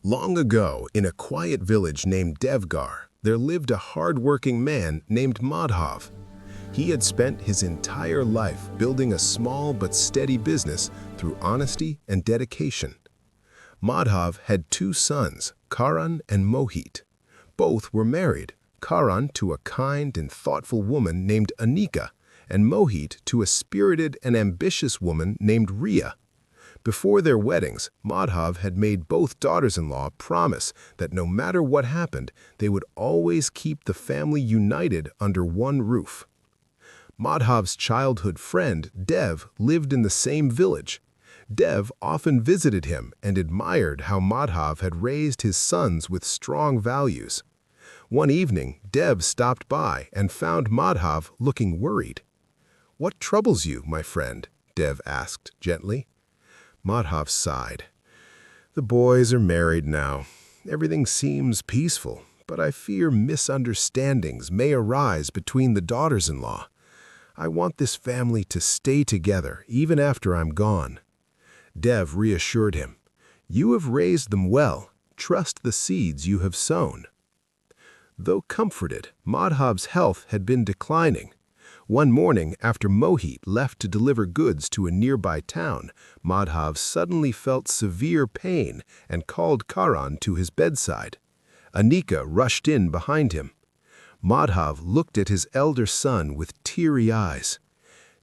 Long ago, in a quiet village named Devgar, there lived a hard-working man named Madhav. He had spent his entire life building a small but steady business through honesty and dedication. Madhav had two sons, Karan and Mohit. Both were married, Karan to a kind and thoughtful woman named Anika, and Mohit to a spirited and ambitious woman named Riya. Before their weddings, Madhav had made both daughters-in-law promise that no matter what happened, they would always keep the family united under one roof. Madhav's childhood friend, Dev, lived in the same village. Dev often visited him and admired how Madhav had raised his sons with strong values. One evening, Dev stopped by and found Madhav looking worried. "What troubles you, my friend?" Dev asked gently. Madhav sighed. "The boys are married now. Everything seems peaceful, but I fear misunderstandings may arise between the daughters-in-law. I want this family to stay together even after I'm gone." Dev reassured him. "You have raised them well. Trust the seeds you have sown." Though comforted, Madhav's health had been declining. One morning, after Mohit left to deliver goods to a nearby town, Madhav suddenly felt severe pain and called Karan to his bedside. Anika rushed in behind him. Madhav looked at his elder son with teary eyes.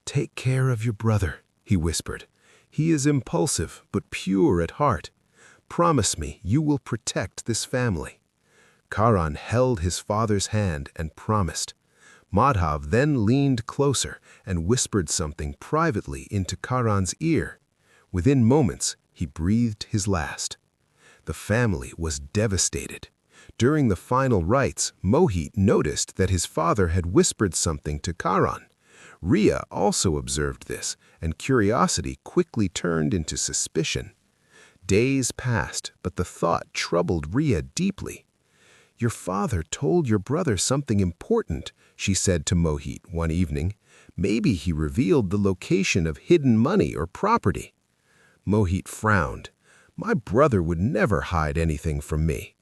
"Take care of your brother," he whispered. "He is impulsive but pure at heart. Promise me you will protect this family." Karan held his father's hand and promised. Madhav then leaned closer and whispered something privately into Karan's ear. Within moments, he breathed his last. The family was devastated. During the final rites, Mohit noticed that his father had whispered something to Karan. Riya also observed this, and curiosity quickly turned into suspicion. Days passed, but the thought troubled Riya deeply. "Your father told your brother something important," she said to Mohit one evening. "Maybe he revealed the location of hidden money or property." Mohit frowned. "My brother would never hide anything from me."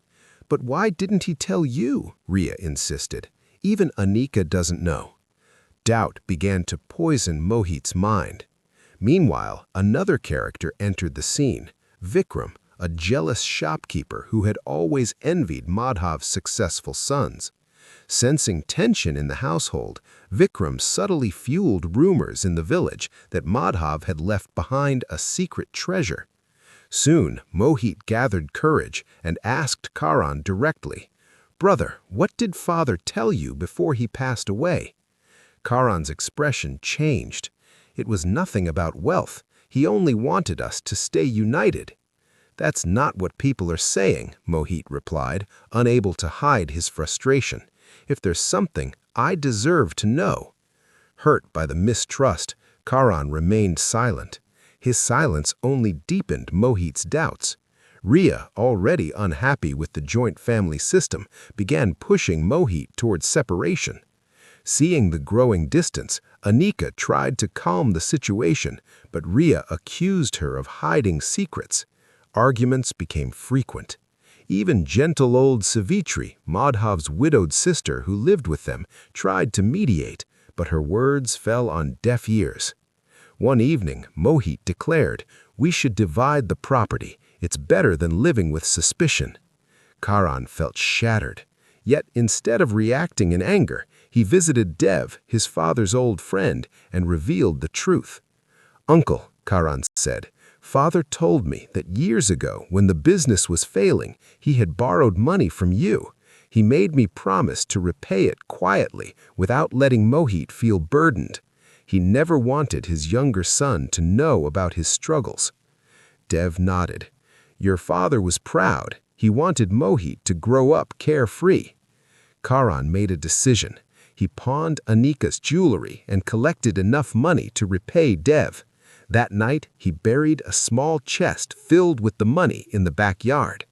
"But why didn't he tell you?" Riya insisted. "Even Anika doesn't know." Doubt began to poison Mohit's mind. Meanwhile, another character entered the scene, Vikram, a jealous shopkeeper who had always envied Madhav's successful sons. Sensing tension in the household, Vikram subtly fueled rumors in the village that Madhav had left behind a secret treasure. Soon, Mohit gathered courage and asked Karan directly, "Brother, what did father tell you before he passed away?" Karan's expression changed. "It was nothing about wealth. He only wanted us to stay united." "That's not what people are saying," Mohit replied, unable to hide his frustration. "If there's something, I deserve to know." Hurt by the mistrust, Karan remained silent. His silence only deepened Mohit's doubts. Riya, already unhappy with the joint family system, began pushing Mohit towards separation. Seeing the growing distance, Anika tried to calm the situation, but Riya accused her of hiding secrets. Arguments became frequent. Even gentle old Savitri, Madhav's widowed sister who lived with them, tried to mediate, but her words fell on deaf ears. One evening, Mohit declared, "We should divide the property. It's better than living with suspicion." Karan felt shattered. Yet instead of reacting in anger, he visited Dev, his father's old friend, and revealed the truth. "Uncle," Karan said, "father told me that years ago, when the business was failing, he had borrowed money from you. He made me promise to repay it quietly, without letting Mohit feel burdened. He never wanted his younger son to know about his struggles." Dev nodded. "Your father was proud. He wanted Mohit to grow up carefree." Karan made a decision. He pawned Anika's jewelry and collected enough money to repay Dev. That night, he buried a small chest filled with the money in the backyard.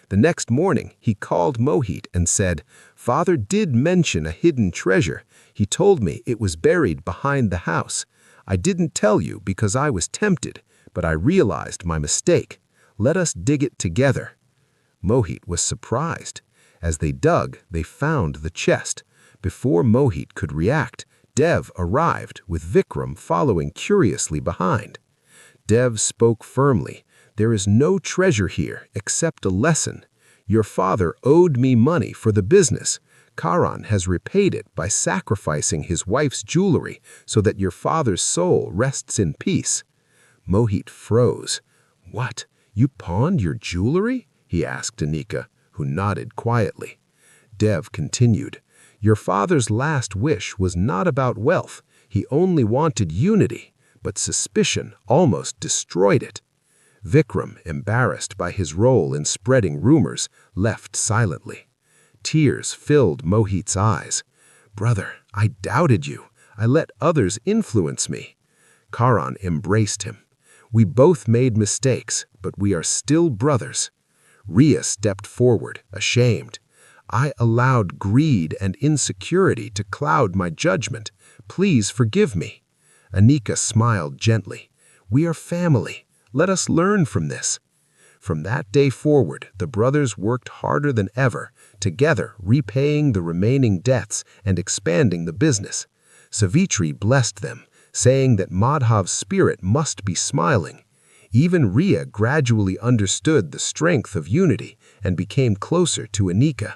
The next morning, he called Mohit and said, "Father did mention a hidden treasure. He told me it was buried behind the house. I didn't tell you because I was tempted, but I realized my mistake. Let us dig it together." Mohit was surprised. As they dug, they found the chest. Before Mohit could react, Dev arrived, with Vikram following curiously behind. Dev spoke firmly. "There is no treasure here except a lesson. Your father owed me money for the business. Karan has repaid it by sacrificing his wife's jewelry so that your father's soul rests in peace." Mohit froze. "What? You pawned your jewelry?" he asked Anika, who nodded quietly. Dev continued, "Your father's last wish was not about wealth. He only wanted unity, but suspicion almost destroyed it." Vikram, embarrassed by his role in spreading rumors, left silently. Tears filled Mohit's eyes. "Brother, I doubted you. I let others influence me." Karan embraced him. "We both made mistakes, but we are still brothers." Ria stepped forward, ashamed. "I allowed greed and insecurity to cloud my judgment. Please forgive me." Anika smiled gently. "We are family. Let us learn from this." From that day forward, the brothers worked harder than ever, together repaying the remaining debts and expanding the business. Savitri blessed them, saying that Madhav's spirit must be smiling. Even Ria gradually understood the strength of unity and became closer to Anika.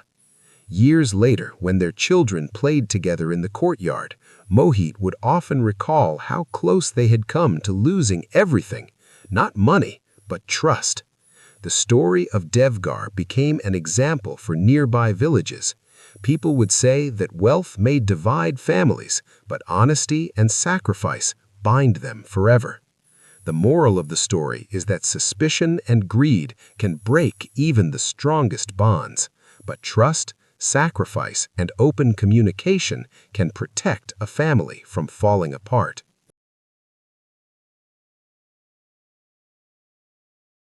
Years later, when their children played together in the courtyard, Mohit would often recall how close they had come to losing everything, not money, but trust. The story of Devgar became an example for nearby villages. People would say that wealth may divide families, but honesty and sacrifice bind them forever. The moral of the story is that suspicion and greed can break even the strongest bonds, but trust, sacrifice, and open communication can protect a family from falling apart.